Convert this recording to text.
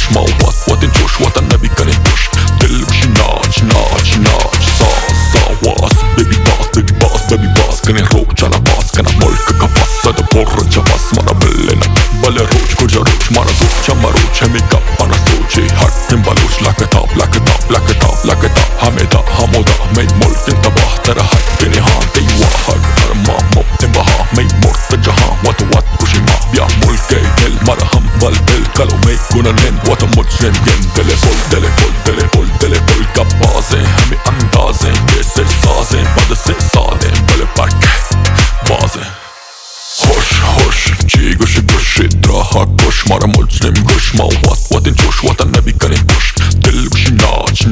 gosh ما وات انجوش وات النبي كان يدوش دل بشي ناج ناج ناج سا واس بيبي باس كان يروج انا باس كان ملك كباس هذا برج باس مرة بلنا بل روج كوجا روج مرة دوج اما روج همي كاب انا سوجي حكم بلوش لاكتاب حميدا حمودا مي ملك انتباه ترى حكني هان ايوا حق ارما مبتبها مي مرتجها وات كوشيما بيا ملكي دل مرة هم بل كالو مي كونالين وات مجرم ين دل بول كبازي همي اندازي بيسي سازي بدسي سادين بل park bazı Hoş Çiğ goşi Draha koş Mara mulçlim goş Ma what in coş What an nebi kan in boş Dil bişi naç